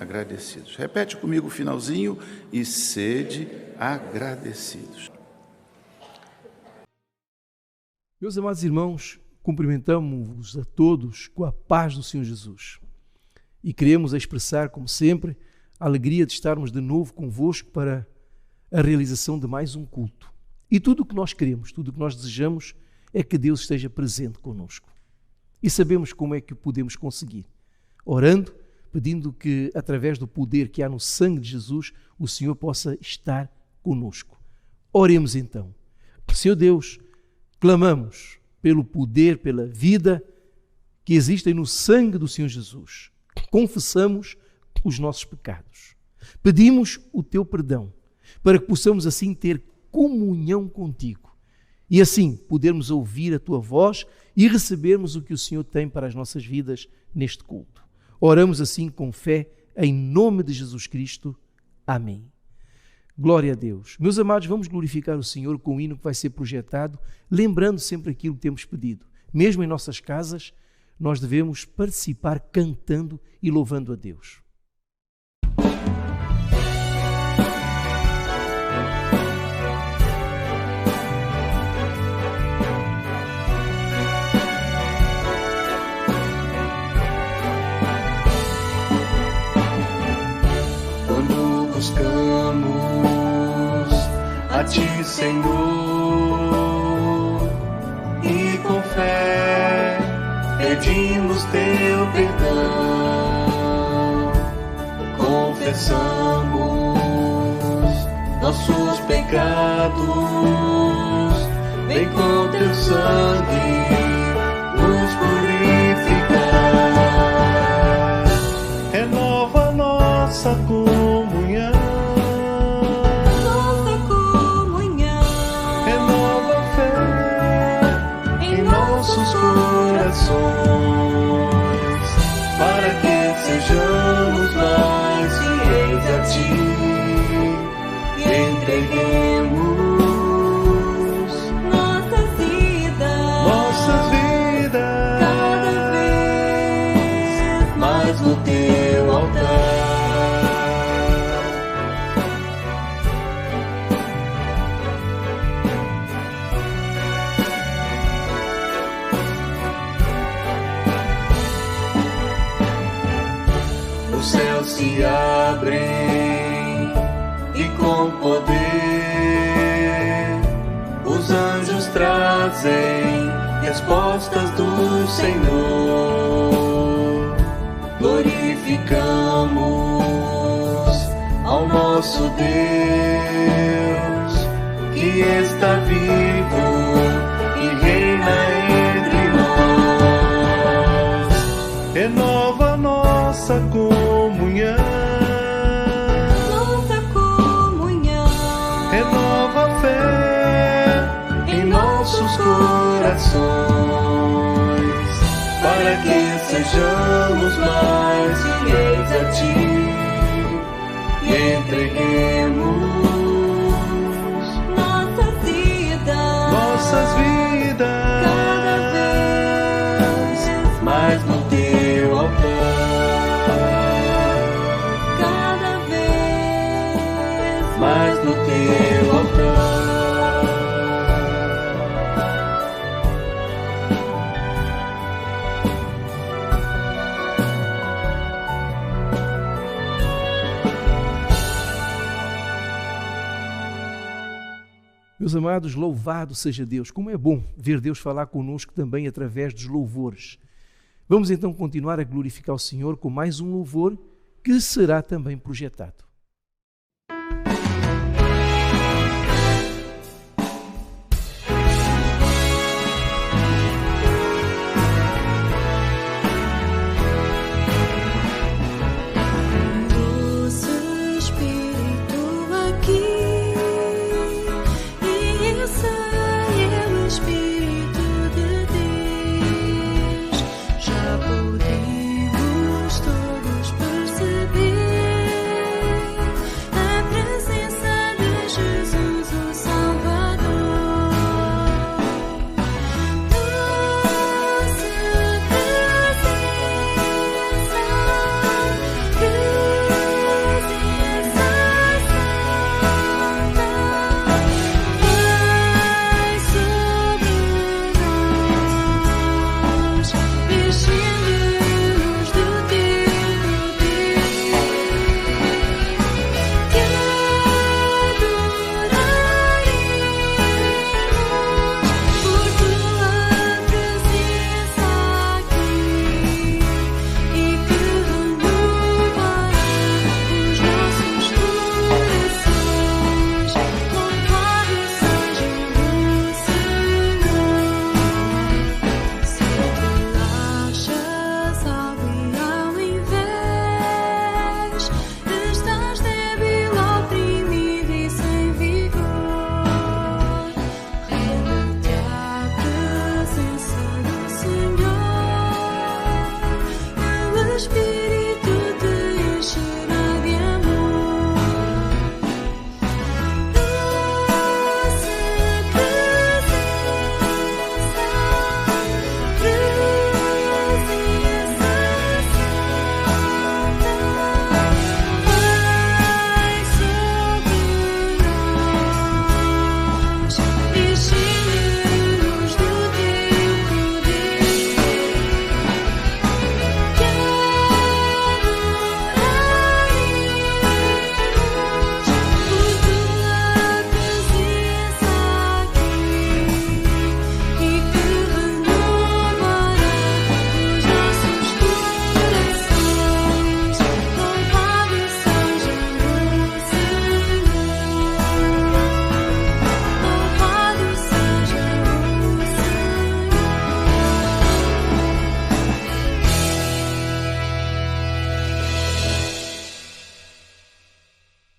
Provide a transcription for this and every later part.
Agradecidos. Repete comigo o finalzinho: e sede agradecidos. Meus amados irmãos, cumprimentamos-vos a todos com a paz do Senhor Jesus. E queremos expressar, como sempre, a alegria de estarmos de novo convosco para a realização de mais um culto. E tudo o que nós queremos, tudo o que nós desejamos é que Deus esteja presente conosco. E sabemos como é que o podemos conseguir. Orando, pedindo que, através do poder que há no sangue de Jesus, o Senhor possa estar conosco. Oremos então. Senhor Deus, clamamos pelo poder, pela vida que existem no sangue do Senhor Jesus. Confessamos os nossos pecados. Pedimos o teu perdão, para que possamos assim ter comunhão contigo e assim podermos ouvir a tua voz e recebermos o que o Senhor tem para as nossas vidas neste culto. Oramos assim com fé, em nome de Jesus Cristo. Amém. Glória a Deus. Meus amados, vamos glorificar o Senhor com o hino que vai ser projetado, lembrando sempre aquilo que temos pedido. Mesmo em nossas casas, nós devemos participar cantando e louvando a Deus. Buscamos a Ti, Senhor, e com fé pedimos Teu perdão. Confessamos nossos pecados, vem com Teu sangue nos purificar. Renova nossa comunhão, renova a fé em nossos corações, para que sejamos mais fiéis a Ti e entreguemos nossas vidas cada vez mais no Teu altar. Os céus se abrem e com poder os anjos trazem respostas do Senhor. Glorificamos ao nosso Deus que está vivo e reina entre nós. Renova nossa comunhão, renova a fé em nossos corações, para que sejamos mais fiéis a Ti e entreguemos nossas vidas cada vez mais no Teu altar, cada vez mais no Teu altar. Meus amados, louvado seja Deus. Como é bom ver Deus falar conosco também através dos louvores. Vamos então continuar a glorificar o Senhor com mais um louvor que será também projetado. Já podemos todos perceber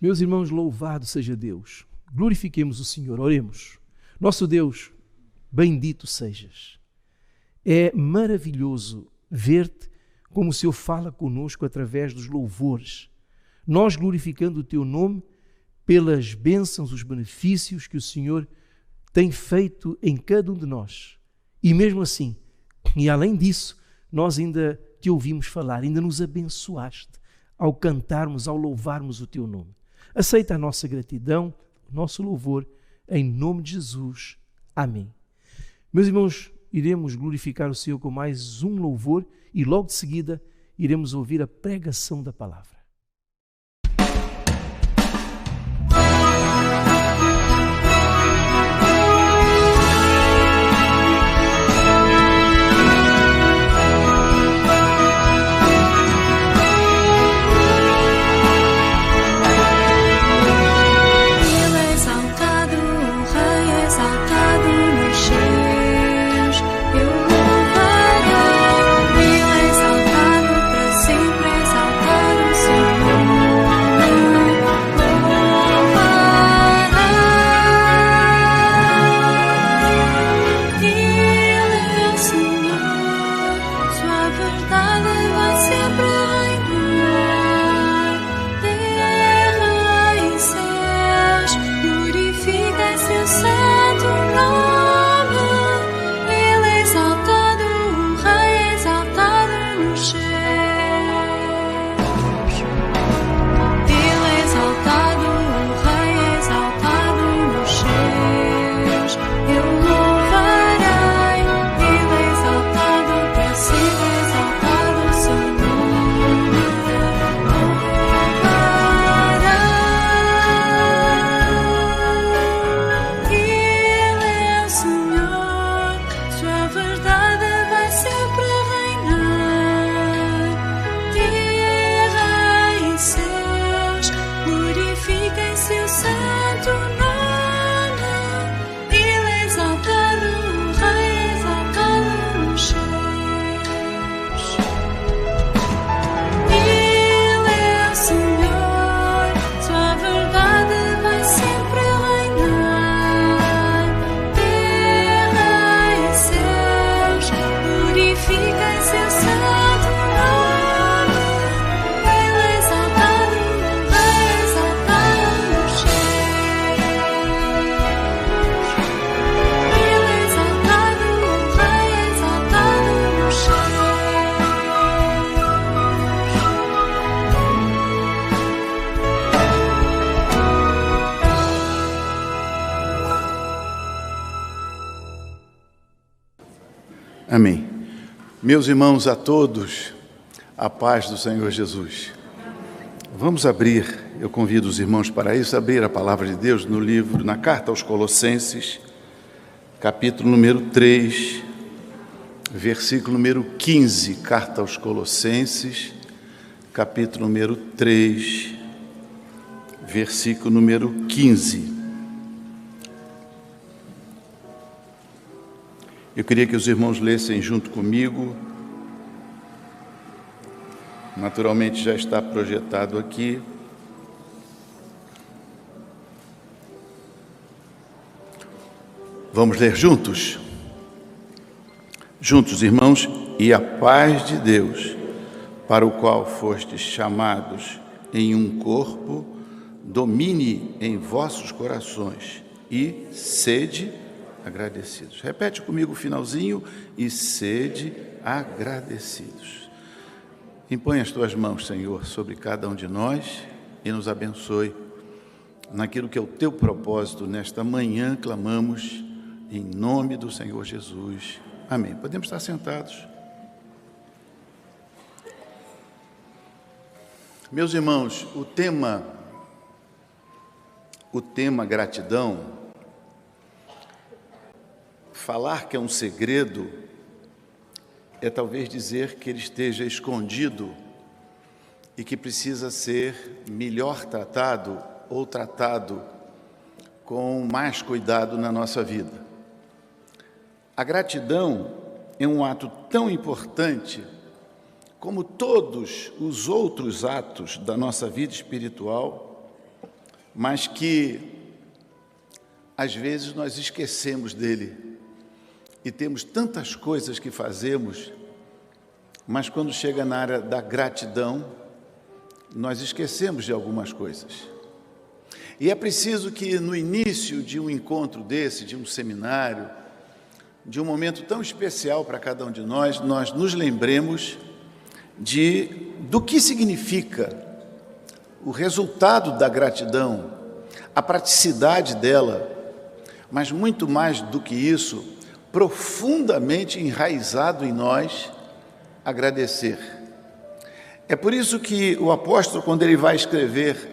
Meus irmãos, louvado seja Deus. Glorifiquemos o Senhor, oremos. Nosso Deus, bendito sejas. É maravilhoso ver-te como o Senhor fala conosco através dos louvores. Nós glorificando o teu nome pelas bênçãos, os benefícios que o Senhor tem feito em cada um de nós. E mesmo assim, e além disso, nós ainda te ouvimos falar, ainda nos abençoaste ao cantarmos, ao louvarmos o teu nome. Aceita a nossa gratidão, o nosso louvor, em nome de Jesus. Amém. Meus irmãos, iremos glorificar o Senhor com mais um louvor e logo de seguida iremos ouvir a pregação da palavra. Amém. Meus irmãos, a todos, a paz do Senhor Jesus. Vamos abrir, eu convido os irmãos para isso, abrir a palavra de Deus no livro, na carta aos Colossenses, capítulo número 3, versículo número 15, carta aos Colossenses, capítulo número 3, versículo número 15. Eu queria que os irmãos lessem junto comigo. Naturalmente já está projetado aqui. Vamos ler juntos? Juntos, irmãos, e a paz de Deus, para o qual fostes chamados em um corpo, domine em vossos corações e sede agradecidos. Repete comigo o finalzinho, e sede agradecidos. Impõe as tuas mãos, Senhor, sobre cada um de nós e nos abençoe naquilo que é o teu propósito nesta manhã. Clamamos em nome do Senhor Jesus. Amém. Podemos estar sentados. Meus irmãos, o tema gratidão, falar que é um segredo é talvez dizer que ele esteja escondido e que precisa ser melhor tratado ou tratado com mais cuidado na nossa vida. A gratidão é um ato tão importante como todos os outros atos da nossa vida espiritual mas que às vezes nós esquecemos dele e temos tantas coisas que fazemos, mas quando chega na área da gratidão, nós esquecemos de algumas coisas. E é preciso que no início de um encontro desse, de um seminário, de um momento tão especial para cada um de nós nos lembremos do que significa o resultado da gratidão, a praticidade dela, mas muito mais do que isso, profundamente enraizado em nós, agradecer. É por isso que o apóstolo, quando ele vai escrever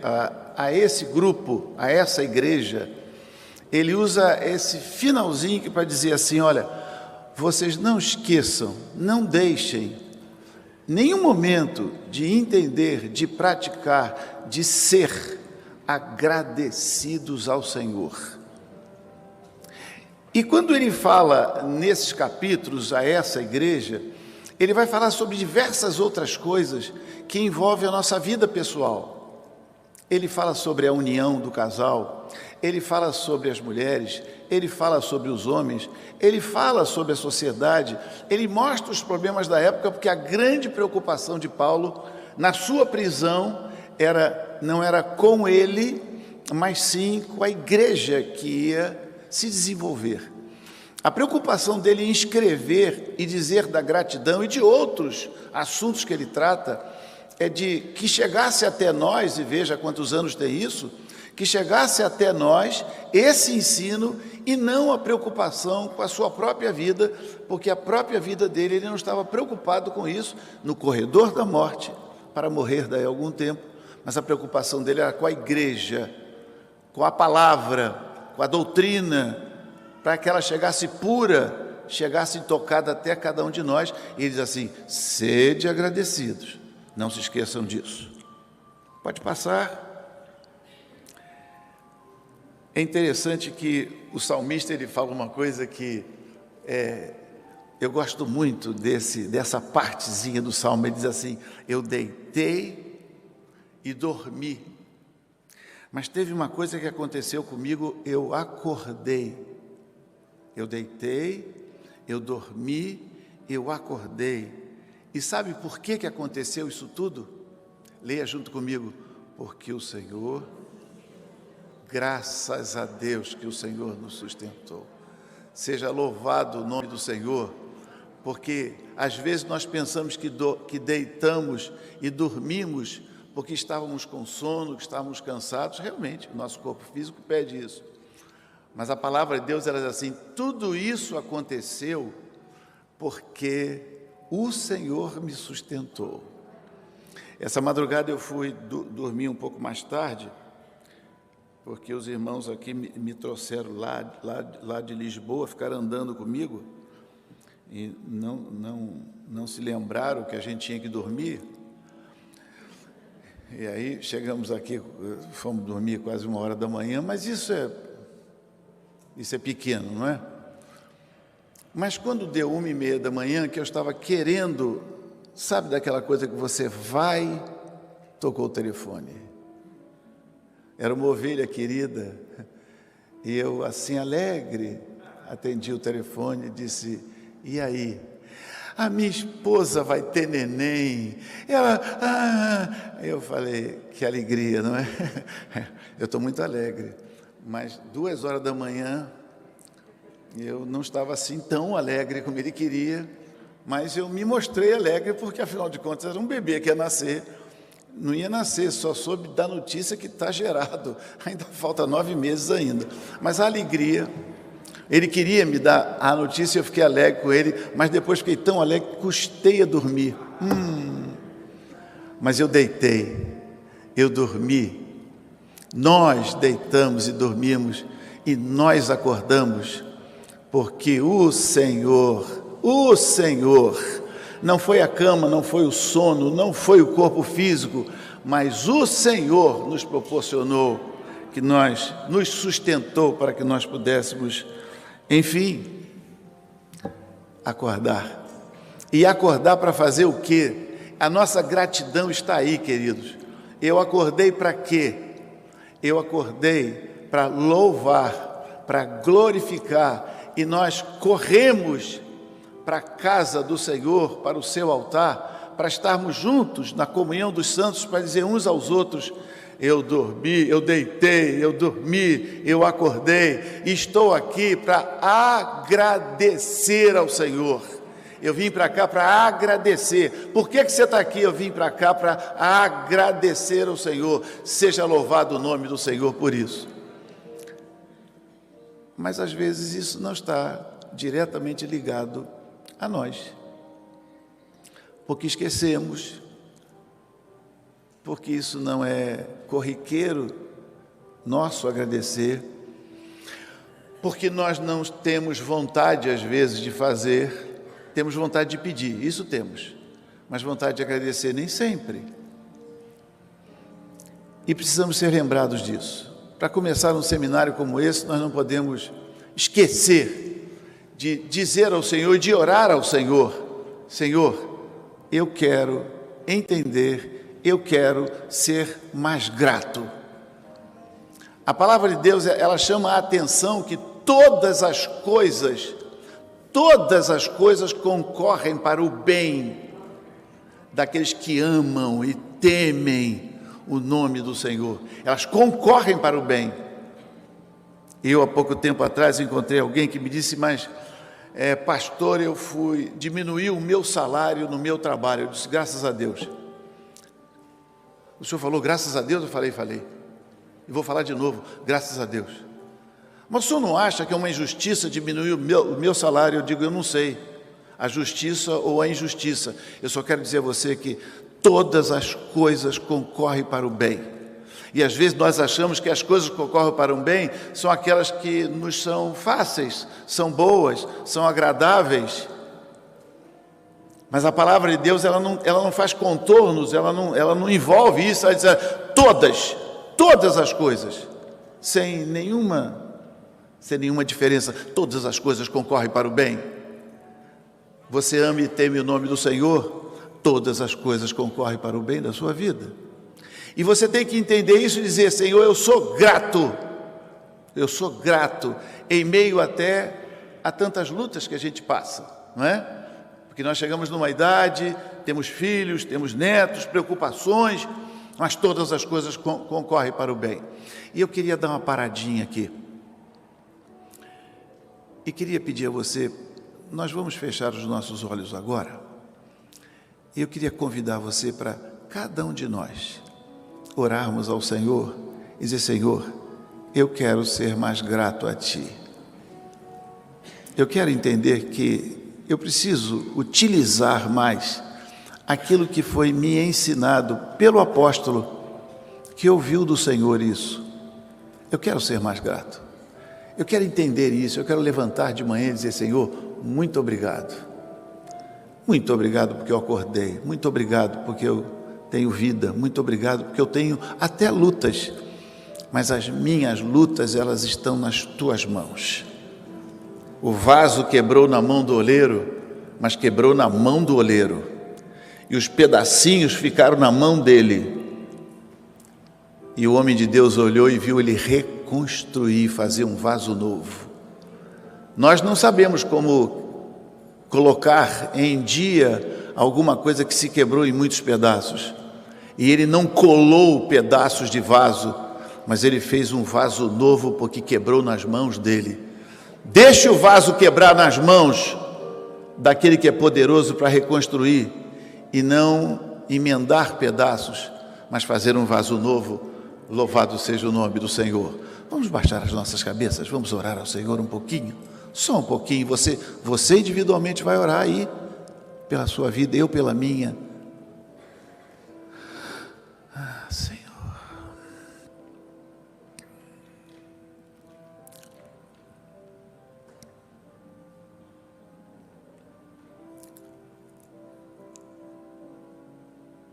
a esse grupo, a essa igreja, ele usa esse finalzinho para dizer assim: olha, vocês não esqueçam, não deixem nenhum momento de entender, de praticar, de ser agradecidos ao Senhor. E quando ele fala nesses capítulos a essa igreja, ele vai falar sobre diversas outras coisas que envolvem a nossa vida pessoal. Ele fala sobre a união do casal, ele fala sobre as mulheres, ele fala sobre os homens, ele fala sobre a sociedade, ele mostra os problemas da época, porque a grande preocupação de Paulo na sua prisão não era com ele, mas sim com a igreja que ia se desenvolver. A preocupação dele em escrever e dizer da gratidão e de outros assuntos que ele trata é de que chegasse até nós, e veja quantos anos tem isso, que chegasse até nós esse ensino e não a preocupação com a sua própria vida, porque a própria vida dele, ele não estava preocupado com isso, no corredor da morte, para morrer daí a algum tempo, mas a preocupação dele era com a igreja, com a palavra, com a doutrina, para que ela chegasse pura, chegasse tocada até cada um de nós. E ele diz assim: sede agradecidos, não se esqueçam disso. Pode passar. É interessante que o salmista ele fala uma coisa que eu gosto muito dessa partezinha do salmo. Ele diz assim: eu deitei e dormi, mas teve uma coisa que aconteceu comigo, eu acordei. Eu deitei, eu dormi, eu acordei. E sabe por que aconteceu isso tudo? Leia junto comigo. Porque o Senhor, graças a Deus que o Senhor nos sustentou. Seja louvado o nome do Senhor, porque às vezes nós pensamos que deitamos e dormimos porque estávamos com sono, que estávamos cansados. Realmente, o nosso corpo físico pede isso. Mas a palavra de Deus, ela diz assim: tudo isso aconteceu porque o Senhor me sustentou. Essa madrugada eu fui dormir um pouco mais tarde, porque os irmãos aqui me trouxeram lá de Lisboa, ficaram andando comigo e não se lembraram que a gente tinha que dormir. E aí chegamos aqui, fomos dormir quase 1h da manhã, mas isso é pequeno, não é? Mas quando deu 1h30 da manhã, que eu estava querendo, sabe daquela coisa que você vai, tocou o telefone. Era uma ovelha querida, e eu, assim, alegre, atendi o telefone e disse: e aí? A minha esposa vai ter neném. Eu falei: que alegria, não é? Eu estou muito alegre. Mas 2h da manhã, eu não estava assim tão alegre como ele queria, mas eu me mostrei alegre, porque afinal de contas era um bebê que ia nascer. Não ia nascer, só soube da notícia que está gerado, ainda falta 9 meses ainda. Mas a alegria, ele queria me dar a notícia, eu fiquei alegre com ele, mas depois fiquei tão alegre que custei a dormir. Mas eu deitei, eu dormi. Nós deitamos e dormimos e nós acordamos, porque o Senhor, não foi a cama, não foi o sono, não foi o corpo físico, mas o Senhor nos proporcionou, que nos sustentou para que nós pudéssemos, enfim, acordar. E acordar para fazer o quê? A nossa gratidão está aí, queridos. Eu acordei para quê? Eu acordei para louvar, para glorificar, e nós corremos para a casa do Senhor, para o seu altar, para estarmos juntos na comunhão dos santos, para dizer uns aos outros: eu dormi, eu deitei, eu dormi, eu acordei, e estou aqui para agradecer ao Senhor. Eu vim para cá para agradecer. Por que você está aqui? Eu vim para cá para agradecer ao Senhor. Seja louvado o nome do Senhor por isso. Mas às vezes isso não está diretamente ligado a nós, porque esquecemos, porque isso não é corriqueiro nosso agradecer, porque nós não temos vontade às vezes de fazer. Temos vontade de pedir, isso temos, mas vontade de agradecer nem sempre. E precisamos ser lembrados disso. Para começar um seminário como esse, nós não podemos esquecer de dizer ao Senhor, de orar ao Senhor: Senhor, eu quero entender, eu quero ser mais grato. A palavra de Deus, ela chama a atenção que todas as coisas concorrem para o bem daqueles que amam e temem o nome do Senhor. Elas concorrem para o bem. Eu, há pouco tempo atrás, encontrei alguém que me disse: mas, pastor, diminuiu o meu salário no meu trabalho. Eu disse: graças a Deus. O senhor falou graças a Deus? Eu falei. E vou falar de novo: graças a Deus. Mas o senhor não acha que é uma injustiça diminuir o meu salário? Eu digo: eu não sei, a justiça ou a injustiça. Eu só quero dizer a você que todas as coisas concorrem para o bem. E às vezes nós achamos que as coisas que concorrem para o bem são aquelas que nos são fáceis, são boas, são agradáveis. Mas a palavra de Deus, ela não faz contornos, ela não envolve isso. Ela diz: todas as coisas, sem nenhuma diferença, todas as coisas concorrem para o bem. Você ama e teme o nome do Senhor, todas as coisas concorrem para o bem da sua vida. E você tem que entender isso e dizer: Senhor, eu sou grato em meio até a tantas lutas que a gente passa, não é? Porque nós chegamos numa idade, temos filhos, temos netos, preocupações, mas todas as coisas concorrem para o bem. E eu queria dar uma paradinha aqui. E queria pedir a você, nós vamos fechar os nossos olhos agora. E eu queria convidar você para cada um de nós orarmos ao Senhor e dizer: Senhor, eu quero ser mais grato a Ti. Eu quero entender que eu preciso utilizar mais aquilo que foi me ensinado pelo apóstolo, que ouviu do Senhor isso. Eu quero ser mais grato. Eu quero entender isso, eu quero levantar de manhã e dizer: Senhor, muito obrigado. Muito obrigado porque eu acordei, muito obrigado porque eu tenho vida, muito obrigado porque eu tenho até lutas, mas as minhas lutas, elas estão nas Tuas mãos. O vaso quebrou na mão do oleiro, mas quebrou na mão do oleiro, e os pedacinhos ficaram na mão dele. E o homem de Deus olhou e viu ele reconstruir, fazer um vaso novo. Nós não sabemos como colocar em dia alguma coisa que se quebrou em muitos pedaços. E ele não colou pedaços de vaso, mas ele fez um vaso novo porque quebrou nas mãos dele. Deixe o vaso quebrar nas mãos daquele que é poderoso para reconstruir e não emendar pedaços, mas fazer um vaso novo. Louvado seja o nome do Senhor. Vamos baixar as nossas cabeças, vamos orar ao Senhor um pouquinho, só um pouquinho. Você individualmente vai orar aí pela sua vida, eu pela minha. Senhor.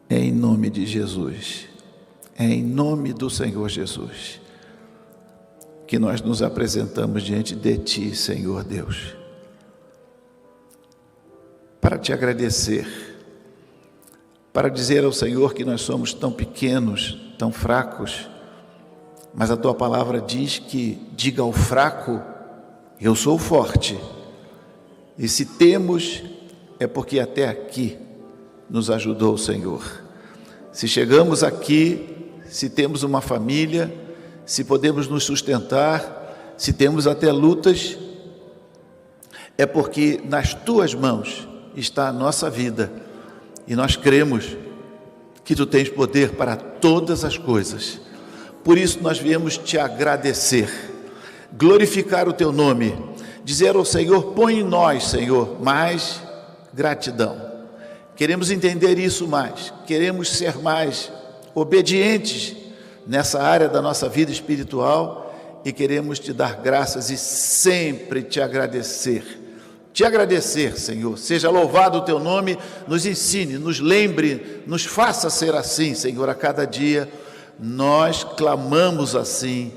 É em nome de Jesus, é em nome do Senhor Jesus, que nós nos apresentamos diante de Ti, Senhor Deus, para Te agradecer, para dizer ao Senhor que nós somos tão pequenos, tão fracos, mas a tua palavra diz que diga ao fraco, eu sou forte. E se temos, é porque até aqui nos ajudou o Senhor. Se chegamos aqui, se temos uma família, se podemos nos sustentar, se temos até lutas, é porque nas tuas mãos está a nossa vida. E nós cremos que tu tens poder para todas as coisas. Por isso nós viemos te agradecer, glorificar o teu nome, dizer ao Senhor, põe em nós, Senhor, mais gratidão. Queremos entender isso mais, queremos ser mais obedientes nessa área da nossa vida espiritual e queremos te dar graças e sempre te agradecer. Te agradecer, Senhor, seja louvado o teu nome, nos ensine, nos lembre, nos faça ser assim, Senhor, a cada dia. Nós clamamos assim,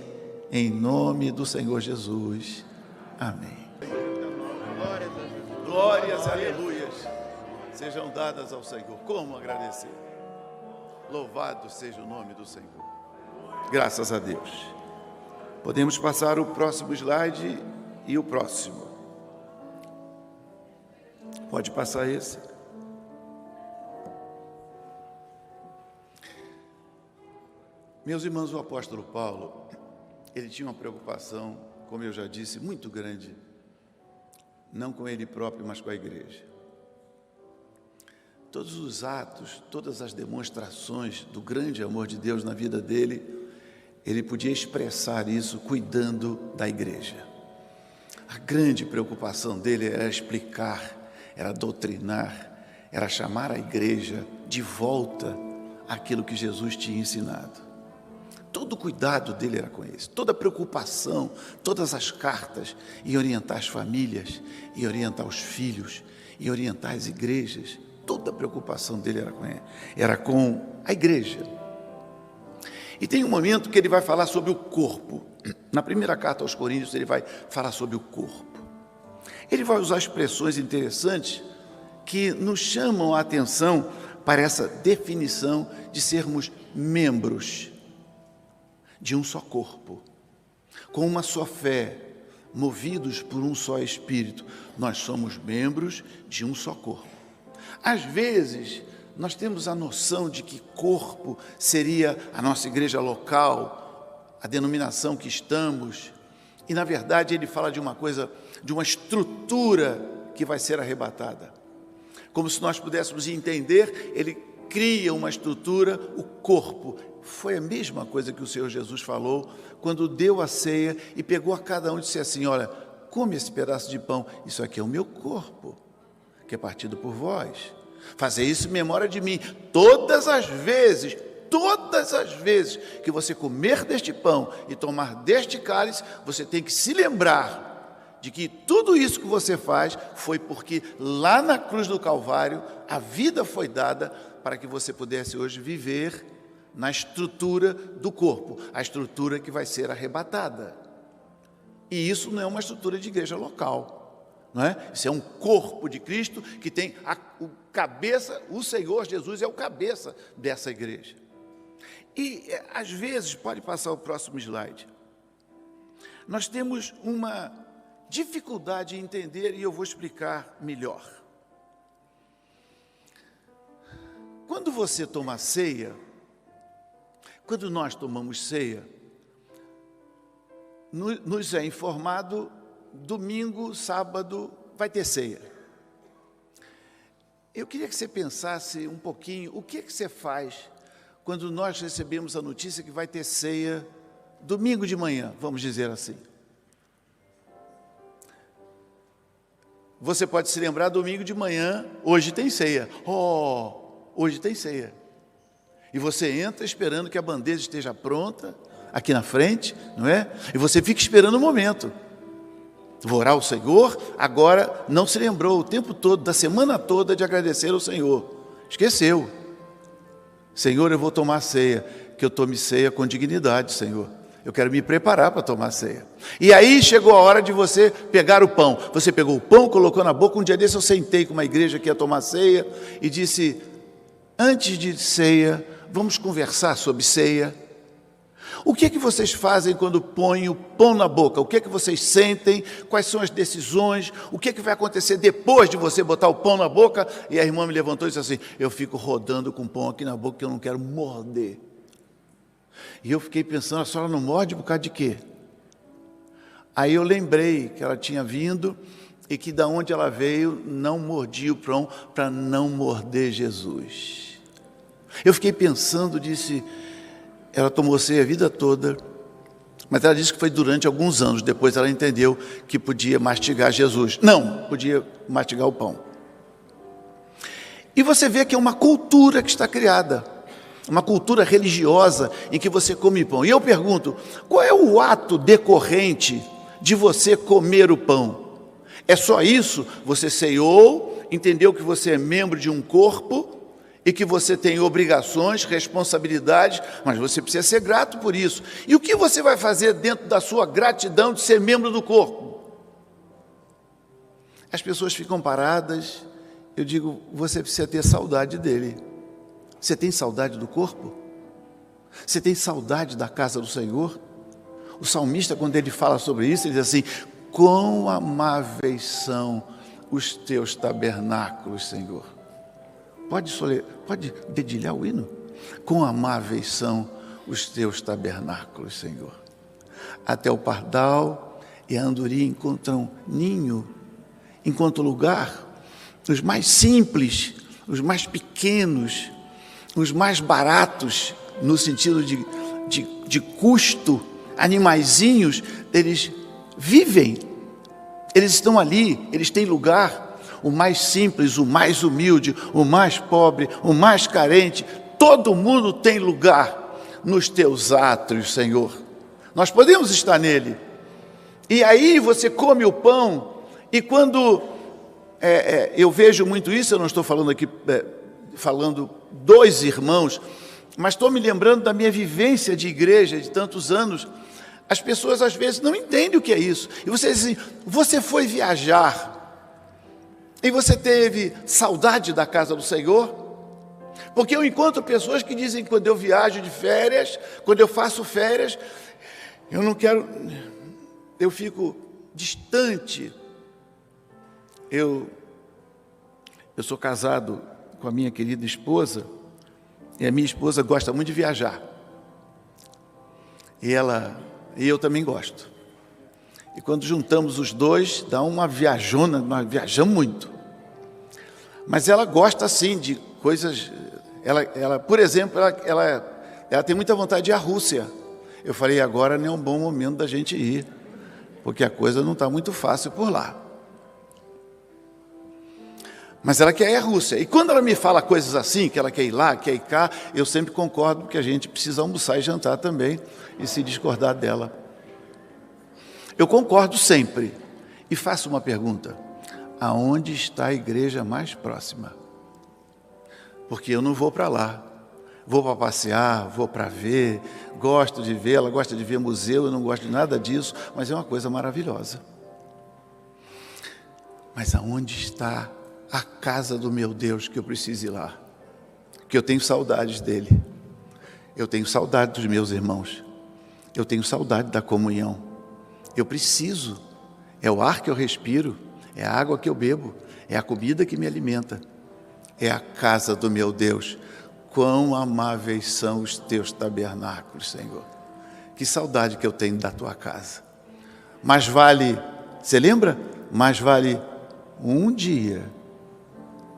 em nome do Senhor Jesus. Amém. Glórias, aleluias, sejam dadas ao Senhor. Como agradecer? Louvado seja o nome do Senhor. Graças a Deus. Podemos passar o próximo slide e o próximo. Pode passar esse. Meus irmãos, o apóstolo Paulo, ele tinha uma preocupação, como eu já disse, muito grande, não com ele próprio, mas com a igreja. Todos os atos, todas as demonstrações do grande amor de Deus na vida dele, ele podia expressar isso cuidando da igreja. A grande preocupação dele era explicar, era doutrinar, era chamar a igreja de volta àquilo que Jesus tinha ensinado. Todo o cuidado dele era com isso, toda a preocupação, todas as cartas, em orientar as famílias, em orientar os filhos, em orientar as igrejas, toda a preocupação dele era com a igreja. E tem um momento que ele vai falar sobre o corpo. Na primeira carta aos Coríntios, ele vai falar sobre o corpo. Ele vai usar expressões interessantes que nos chamam a atenção para essa definição de sermos membros de um só corpo, com uma só fé, movidos por um só Espírito. Nós somos membros de um só corpo. Às vezes, nós temos a noção de que corpo seria a nossa igreja local, a denominação que estamos, e na verdade ele fala de uma coisa, de uma estrutura que vai ser arrebatada. Como se nós pudéssemos entender, ele cria uma estrutura, o corpo. Foi a mesma coisa que o Senhor Jesus falou quando deu a ceia e pegou a cada um e disse assim, olha, come esse pedaço de pão, isso aqui é o meu corpo, que é partido por vós. Fazer isso em memória de mim. Todas as vezes que você comer deste pão e tomar deste cálice, você tem que se lembrar de que tudo isso que você faz foi porque lá na cruz do Calvário a vida foi dada para que você pudesse hoje viver na estrutura do corpo, a estrutura que vai ser arrebatada. E isso não é uma estrutura de igreja local, não é? Isso é um corpo de Cristo que tem o cabeça, o Senhor Jesus é o cabeça dessa igreja. E às vezes, pode passar o próximo slide, nós temos uma dificuldade em entender e eu vou explicar melhor. Quando você toma ceia, quando nós tomamos ceia, nos é informado, domingo, sábado, vai ter ceia. Eu queria que você pensasse um pouquinho, o que você faz quando nós recebemos a notícia que vai ter ceia domingo de manhã, vamos dizer assim. Você pode se lembrar, domingo de manhã, hoje tem ceia. Hoje tem ceia. E você entra esperando que a bandeja esteja pronta, aqui na frente, não é? E você fica esperando o momento. Vou orar ao Senhor, agora não se lembrou o tempo todo, da semana toda, de agradecer ao Senhor. Esqueceu. Senhor, eu vou tomar ceia, que eu tome ceia com dignidade, Senhor. Eu quero me preparar para tomar ceia. E aí chegou a hora de você pegar o pão. Você pegou o pão, colocou na boca. Um dia desse eu sentei com uma igreja que ia tomar ceia e disse, antes de ceia, vamos conversar sobre ceia. O que é que vocês fazem quando põem o pão na boca? O que é que vocês sentem? Quais são as decisões? O que é que vai acontecer depois de você botar o pão na boca? E a irmã me levantou e disse assim: eu fico rodando com o pão aqui na boca que eu não quero morder. E eu fiquei pensando: a senhora não morde por causa de quê? Aí eu lembrei que ela tinha vindo e que da onde ela veio não mordia o pão para não morder Jesus. Eu fiquei pensando, disse... Ela tomou ceia a vida toda, mas ela disse que foi durante alguns anos. Depois ela entendeu que podia mastigar Jesus. Não, podia mastigar o pão. E você vê que é uma cultura que está criada, uma cultura religiosa em que você come pão. E eu pergunto, qual é o ato decorrente de você comer o pão? É só isso? Você ceiou, entendeu que você é membro de um corpo, e que você tem obrigações, responsabilidades, mas você precisa ser grato por isso. E o que você vai fazer dentro da sua gratidão de ser membro do corpo? As pessoas ficam paradas, eu digo, você precisa ter saudade dele. Você tem saudade do corpo? Você tem saudade da casa do Senhor? O salmista, quando ele fala sobre isso, ele diz assim: quão amáveis são os teus tabernáculos, Senhor. Pode dedilhar o hino? Quão amáveis são os teus tabernáculos, Senhor. Até o pardal e a andorinha encontram ninho, encontram lugar. Os mais simples, os mais pequenos, os mais baratos, no sentido de custo, animaizinhos, eles vivem, eles estão ali, eles têm lugar. O mais simples, o mais humilde, o mais pobre, o mais carente, todo mundo tem lugar nos teus átrios, Senhor. Nós podemos estar nele. E aí você come o pão, e quando eu vejo muito isso, eu não estou falando aqui, falando dos irmãos, mas estou me lembrando da minha vivência de igreja de tantos anos. As pessoas às vezes não entendem o que é isso. E você diz assim: você foi viajar e você teve saudade da casa do Senhor? Porque eu encontro pessoas que dizem que quando eu viajo de férias, quando eu faço férias, eu não quero, eu fico distante. Eu sou casado com a minha querida esposa, e a minha esposa gosta muito de viajar. E eu também gosto. E quando juntamos os dois, dá uma viajona, nós viajamos muito. Mas ela gosta, assim, de coisas... Ela, por exemplo, ela tem muita vontade de ir à Rússia. Eu falei, agora não é um bom momento da gente ir, porque a coisa não está muito fácil por lá. Mas ela quer ir à Rússia. E quando ela me fala coisas assim, que ela quer ir lá, quer ir cá, eu sempre concordo que a gente precisa almoçar e jantar também, e se discordar dela. Eu concordo sempre. E faço uma pergunta: aonde está a igreja mais próxima? Porque eu não vou para lá. Vou para passear, vou para ver, gosto de ver, ela gosta de ver museu, eu não gosto de nada disso, mas é uma coisa maravilhosa. Mas aonde está a casa do meu Deus que eu preciso ir lá? Que eu tenho saudades dele. Eu tenho saudade dos meus irmãos. Eu tenho saudade da comunhão. Eu preciso, é o ar que eu respiro, é a água que eu bebo, é a comida que me alimenta, é a casa do meu Deus. Quão amáveis são os teus tabernáculos, Senhor. Que saudade que eu tenho da tua casa. Mais vale, você lembra? Mais vale um dia.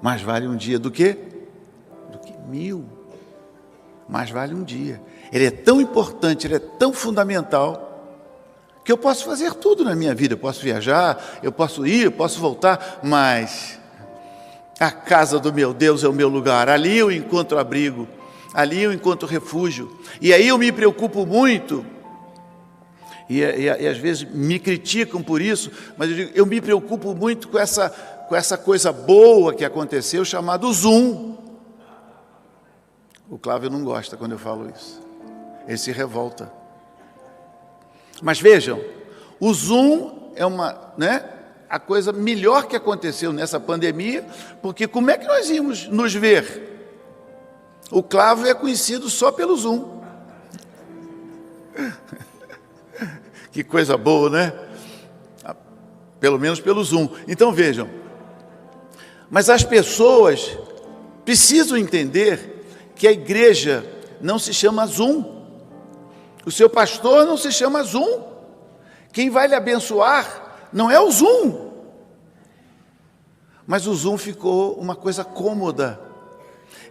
Mais vale um dia do que 1000. Mais vale um dia. Ele é tão importante, ele é tão fundamental, que eu posso fazer tudo na minha vida. Eu posso viajar, eu posso ir, eu posso voltar, mas a casa do meu Deus é o meu lugar. Ali eu encontro abrigo, ali eu encontro refúgio. E aí eu me preocupo muito, e às vezes me criticam por isso, mas eu me preocupo muito com essa coisa boa que aconteceu, chamado Zoom. O Clávio não gosta quando eu falo isso. Ele se revolta. Mas vejam, o Zoom é a coisa melhor que aconteceu nessa pandemia, porque como é que nós íamos nos ver? O Clávio é conhecido só pelo Zoom. Que coisa boa, né? Pelo menos pelo Zoom. Então vejam, mas as pessoas precisam entender que a igreja não se chama Zoom. O seu pastor não se chama Zoom. Quem vai lhe abençoar não é o Zoom. Mas o Zoom ficou uma coisa cômoda.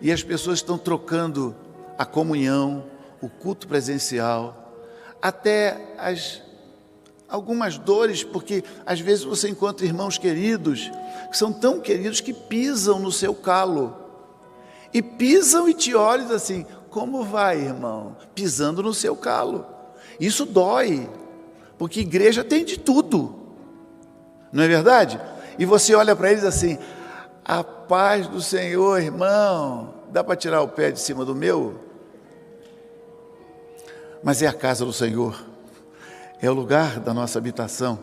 E as pessoas estão trocando a comunhão, o culto presencial, até algumas dores, porque às vezes você encontra irmãos queridos, que são tão queridos que pisam no seu calo. E pisam e te olham assim, como vai, irmão? Pisando no seu calo. Isso dói, porque igreja tem de tudo. Não é verdade? E você olha para eles assim, a paz do Senhor, irmão. Dá para tirar o pé de cima do meu? Mas é a casa do Senhor. É o lugar da nossa habitação.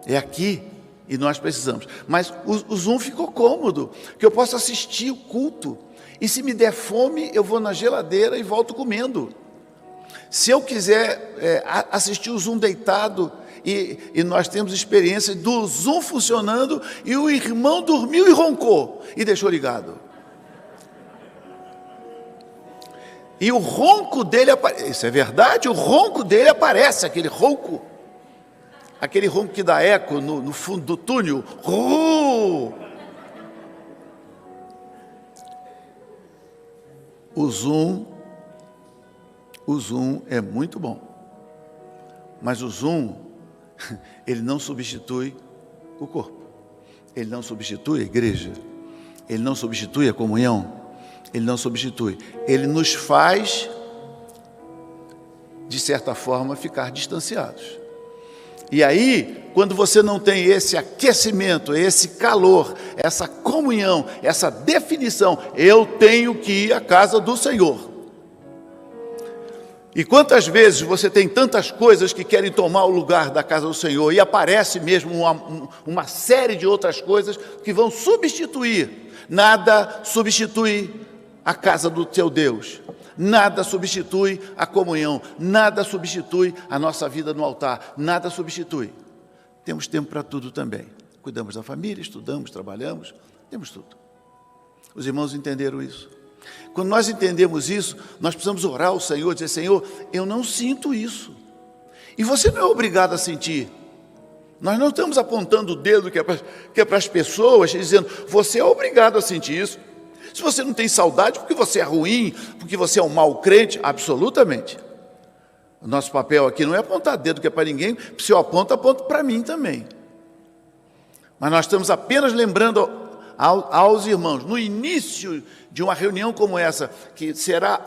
É aqui e nós precisamos. Mas o Zoom ficou cômodo, que eu posso assistir o culto. E se me der fome, eu vou na geladeira e volto comendo. Se eu quiser assistir o Zoom deitado, e nós temos experiência do Zoom funcionando, e o irmão dormiu e roncou, e deixou ligado. E o ronco dele aparece, isso é verdade, o ronco dele aparece, aquele ronco que dá eco no fundo do túnel. O Zoom é muito bom, mas o Zoom, ele não substitui o corpo, ele não substitui a igreja, ele não substitui a comunhão, ele não substitui, ele nos faz, de certa forma, ficar distanciados. E aí, quando você não tem esse aquecimento, esse calor, essa comunhão, essa definição, eu tenho que ir à casa do Senhor. E quantas vezes você tem tantas coisas que querem tomar o lugar da casa do Senhor, e aparece mesmo uma série de outras coisas que vão substituir. Nada substitui a casa do teu Deus. Nada substitui a comunhão, nada substitui a nossa vida no altar, nada substitui. Temos tempo para tudo também. Cuidamos da família, estudamos, trabalhamos, temos tudo. Os irmãos entenderam isso. Quando nós entendemos isso, nós precisamos orar ao Senhor, dizer, Senhor, eu não sinto isso. E você não é obrigado a sentir. Nós não estamos apontando o dedo que é para as pessoas, dizendo, você é obrigado a sentir isso. Se você não tem saudade, porque você é ruim, porque você é um mau crente, absolutamente. O nosso papel aqui não é apontar dedo que é para ninguém, se eu aponto para mim também. Mas nós estamos apenas lembrando aos irmãos, no início de uma reunião como essa, que será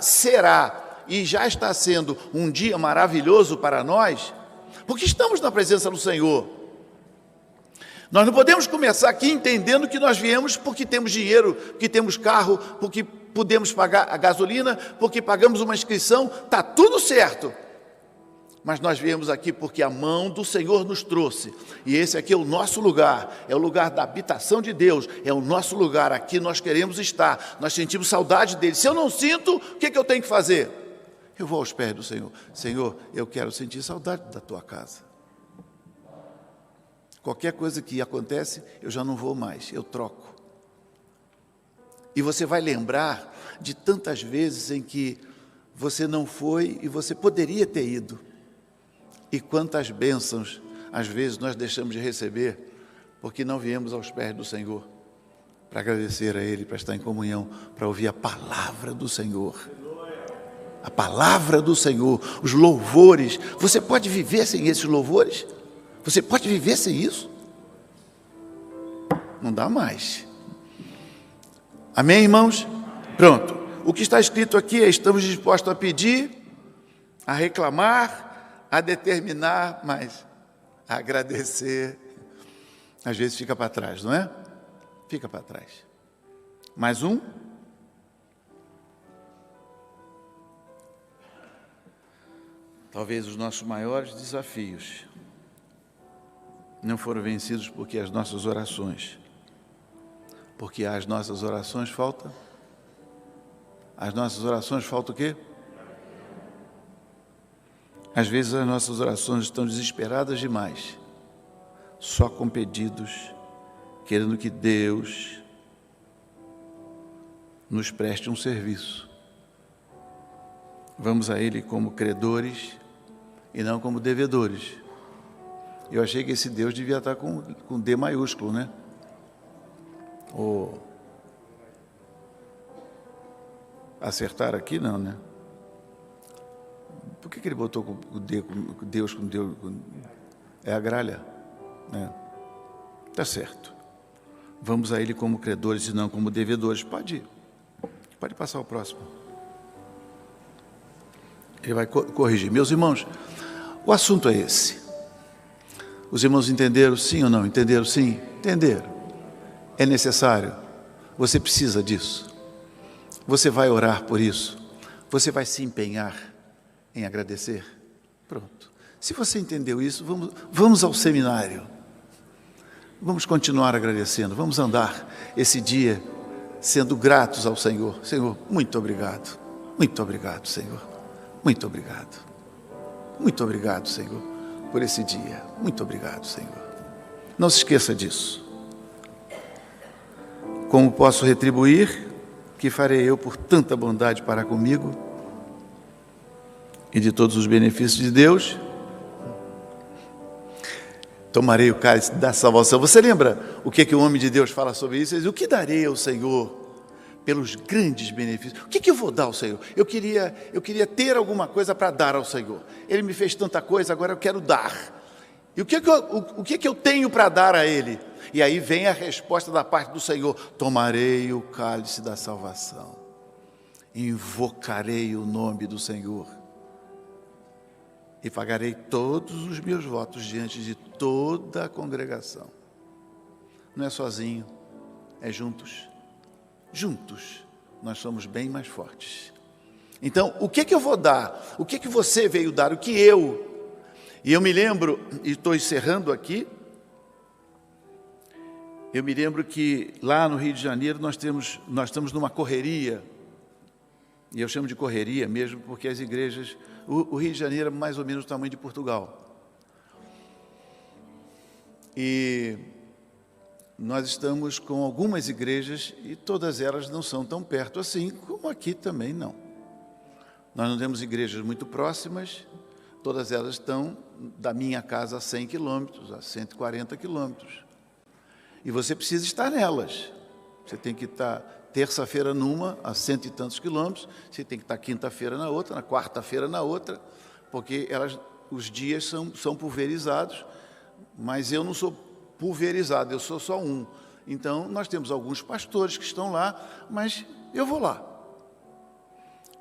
e já está sendo um dia maravilhoso para nós, porque estamos na presença do Senhor. Nós não podemos começar aqui entendendo que nós viemos porque temos dinheiro, porque temos carro, porque podemos pagar a gasolina, porque pagamos uma inscrição, está tudo certo. Mas nós viemos aqui porque a mão do Senhor nos trouxe. E esse aqui é o nosso lugar, é o lugar da habitação de Deus, é o nosso lugar, aqui nós queremos estar, nós sentimos saudade dele. Se eu não sinto, o que eu tenho que fazer? Eu vou aos pés do Senhor. Senhor, eu quero sentir saudade da tua casa. Qualquer coisa que acontece, eu já não vou mais, eu troco. E você vai lembrar de tantas vezes em que você não foi e você poderia ter ido. E quantas bênçãos, às vezes, nós deixamos de receber, porque não viemos aos pés do Senhor, para agradecer a Ele, para estar em comunhão, para ouvir a palavra do Senhor. A palavra do Senhor, os louvores. Você pode viver sem esses louvores? Você pode viver sem isso? Não dá mais. Amém, irmãos? Pronto. O que está escrito aqui é: estamos dispostos a pedir, a reclamar, a determinar, mas a agradecer, às vezes fica para trás, não é? Fica para trás. Mais um. Talvez os nossos maiores desafios não foram vencidos porque as nossas orações, porque as nossas orações faltam. As nossas orações faltam o quê? Às vezes as nossas orações estão desesperadas demais, só com pedidos, querendo que Deus nos preste um serviço. Vamos a Ele como credores e não como devedores. Eu achei que esse Deus devia estar com D maiúsculo, né? Ou acertar aqui não, né? Por que ele botou o D, com Deus com Deus? É a gralha, né? Tá certo. Vamos a Ele como credores e não como devedores. Pode passar o próximo. Ele vai corrigir. Meus irmãos, o assunto é esse. Os irmãos entenderam sim ou não? Entenderam sim? Entenderam. É necessário. Você precisa disso. Você vai orar por isso. Você vai se empenhar em agradecer. Pronto. Se você entendeu isso, vamos ao seminário. Vamos continuar agradecendo. Vamos andar esse dia sendo gratos ao Senhor. Senhor, muito obrigado. Muito obrigado, Senhor. Muito obrigado. Muito obrigado, Senhor, por esse dia. Muito obrigado, Senhor. Não se esqueça disso. Como posso retribuir? Que farei eu por tanta bondade para comigo e de todos os benefícios de Deus? Tomarei o cálice da salvação. Você lembra o que o homem de Deus fala sobre isso? Ele diz, o que darei ao Senhor pelos grandes benefícios? O que eu vou dar ao Senhor? Eu queria ter alguma coisa para dar ao Senhor. Ele me fez tanta coisa, agora eu quero dar. E o que eu tenho para dar a Ele? E aí vem a resposta da parte do Senhor: tomarei o cálice da salvação, invocarei o nome do Senhor e pagarei todos os meus votos diante de toda a congregação. Não é sozinho, é juntos. Juntos nós somos bem mais fortes. Então, o que eu vou dar? O que você veio dar? O que eu? E eu me lembro, e estou encerrando aqui, eu me lembro que lá no Rio de Janeiro nós estamos numa correria, e eu chamo de correria mesmo, porque as igrejas, o Rio de Janeiro é mais ou menos o tamanho de Portugal. E nós estamos com algumas igrejas, e todas elas não são tão perto assim, como aqui também não. Nós não temos igrejas muito próximas, todas elas estão da minha casa a 100 quilômetros, a 140 quilômetros. E você precisa estar nelas. Você tem que estar terça-feira numa, a 100 e tantos quilômetros, você tem que estar quinta-feira na outra, na quarta-feira na outra, porque os dias são pulverizados, mas eu não sou pulverizado, eu sou só um. Então, nós temos alguns pastores que estão lá, mas eu vou lá.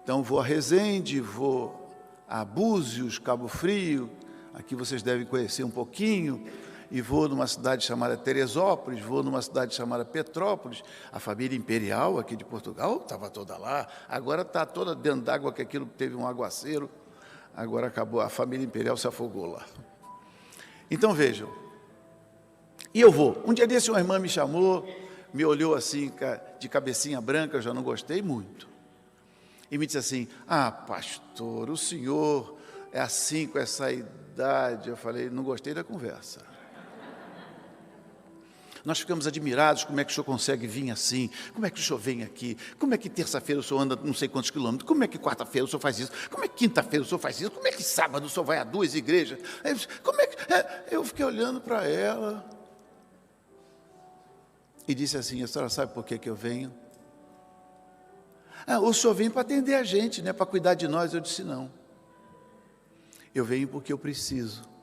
Então, vou a Resende, vou a Búzios, Cabo Frio, aqui vocês devem conhecer um pouquinho, e vou numa cidade chamada Teresópolis, vou numa cidade chamada Petrópolis. A família imperial aqui de Portugal estava toda lá, agora está toda dentro d'água, que aquilo teve um aguaceiro, agora acabou, a família imperial se afogou lá. Então vejam, e eu vou. Um dia desse uma irmã me chamou, me olhou assim, de cabecinha branca, eu já não gostei muito, e me disse assim, pastor, o senhor é assim com essa idade? Eu falei, não gostei da conversa. Nós ficamos admirados, como é que o senhor consegue vir assim, como é que o senhor vem aqui, como é que terça-feira o senhor anda não sei quantos quilômetros, como é que quarta-feira o senhor faz isso, como é que quinta-feira o senhor faz isso, como é que sábado o senhor vai a 2 igrejas, como é que... Eu fiquei olhando para ela e disse assim, a senhora sabe por que eu venho? O senhor vem para atender a gente, né, para cuidar de nós. Eu disse, não, eu venho porque eu preciso.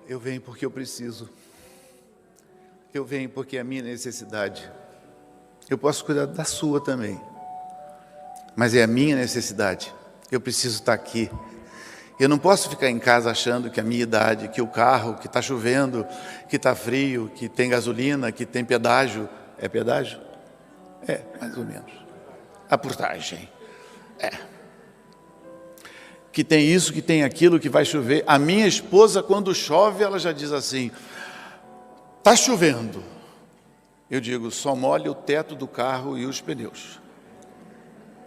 Eu venho porque eu preciso. Eu venho porque é a minha necessidade. Eu posso cuidar da sua também, mas é a minha necessidade. Eu preciso estar aqui. Eu não posso ficar em casa achando que a minha idade, que o carro, que está chovendo, que está frio, que tem gasolina, que tem pedágio. É pedágio? É, mais ou menos. A portagem. Que tem isso, que tem aquilo, que vai chover. A minha esposa, quando chove, ela já diz assim, Está chovendo. Eu digo, só molha o teto do carro e os pneus.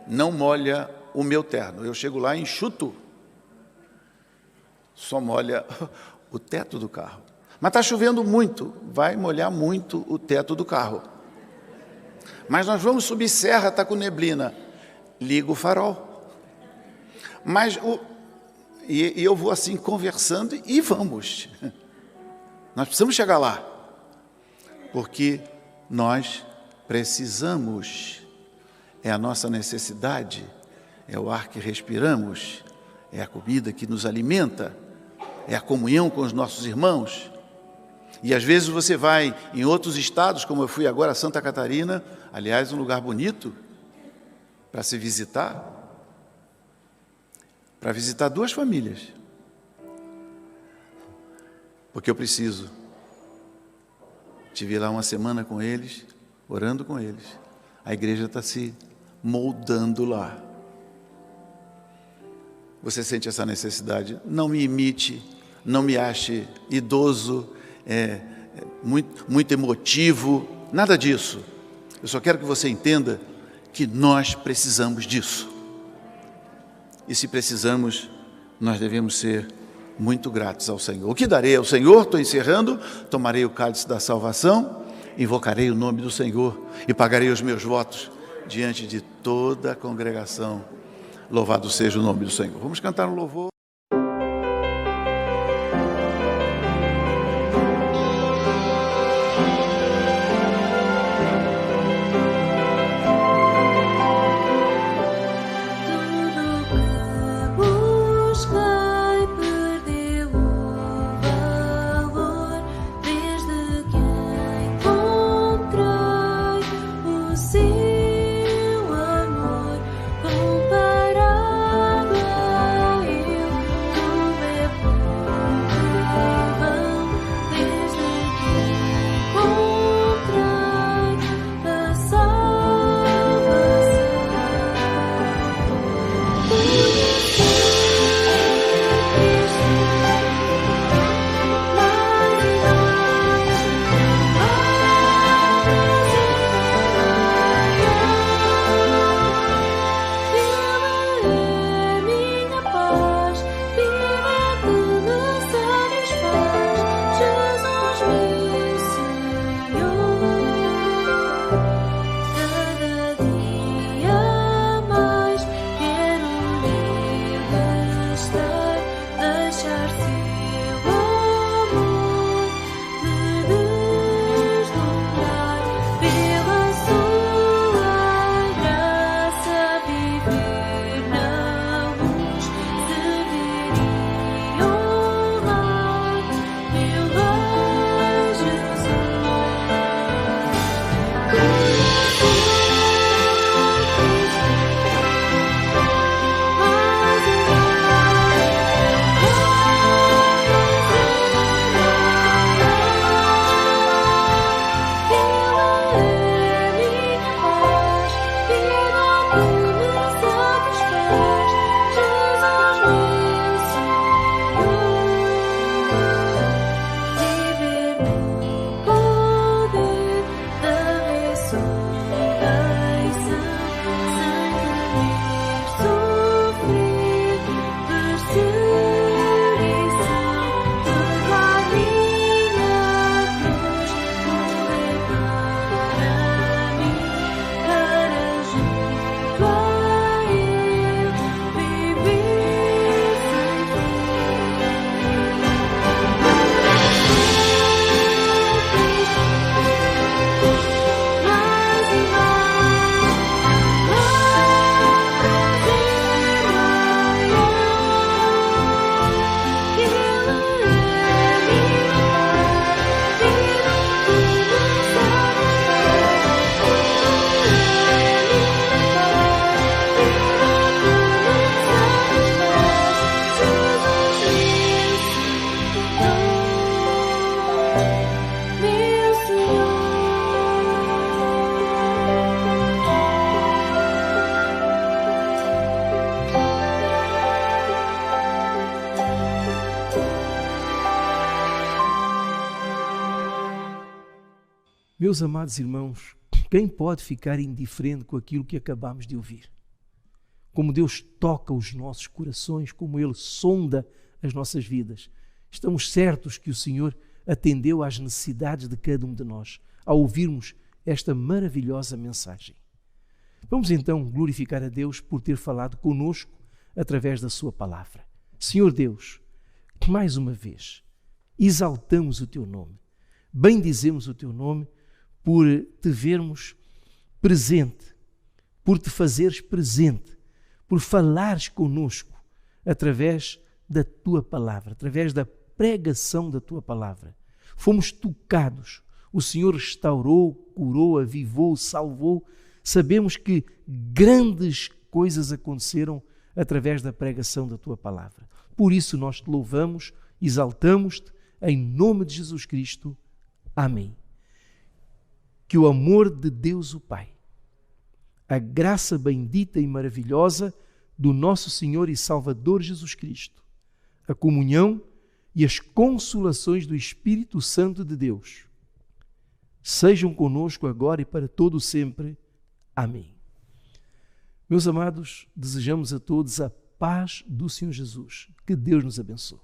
Não molha o meu terno. Eu chego lá e enxuto. Só molha o teto do carro. Mas está chovendo muito, vai molhar muito o teto do carro. Mas nós vamos subir serra, está com neblina. Liga o farol. E eu vou assim conversando e vamos. Nós precisamos chegar lá. Porque nós precisamos. É a nossa necessidade. É o ar que respiramos. É a comida que nos alimenta. É a comunhão com os nossos irmãos. E às vezes você vai em outros estados, como eu fui agora a Santa Catarina, aliás, um lugar bonito para se visitar, para visitar 2 famílias. Porque eu preciso. Estive lá uma semana com eles, orando com eles. A igreja está se moldando lá. Você sente essa necessidade? Não me imite, não me ache idoso, muito emotivo, nada disso. Eu só quero que você entenda que nós precisamos disso. E se precisamos, nós devemos ser muito gratos ao Senhor. O que darei ao Senhor? Estou encerrando. Tomarei o cálice da salvação, invocarei o nome do Senhor e pagarei os meus votos diante de toda a congregação. Louvado seja o nome do Senhor. Vamos cantar um louvor. Meus amados irmãos, quem pode ficar indiferente com aquilo que acabamos de ouvir? Como Deus toca os nossos corações, como Ele sonda as nossas vidas. Estamos certos que o Senhor atendeu às necessidades de cada um de nós ao ouvirmos esta maravilhosa mensagem. Vamos então glorificar a Deus por ter falado conosco através da sua palavra. Senhor Deus, mais uma vez, exaltamos o Teu nome, bendizemos o Teu nome por Te vermos presente, por Te fazeres presente, por falares conosco através da Tua palavra, através da pregação da Tua palavra. Fomos tocados, o Senhor restaurou, curou, avivou, salvou. Sabemos que grandes coisas aconteceram através da pregação da Tua palavra. Por isso nós Te louvamos, exaltamos-Te, em nome de Jesus Cristo. Amém. Que o amor de Deus o Pai, a graça bendita e maravilhosa do nosso Senhor e Salvador Jesus Cristo, a comunhão e as consolações do Espírito Santo de Deus, sejam conosco agora e para todo sempre. Amém. Meus amados, desejamos a todos a paz do Senhor Jesus. Que Deus nos abençoe.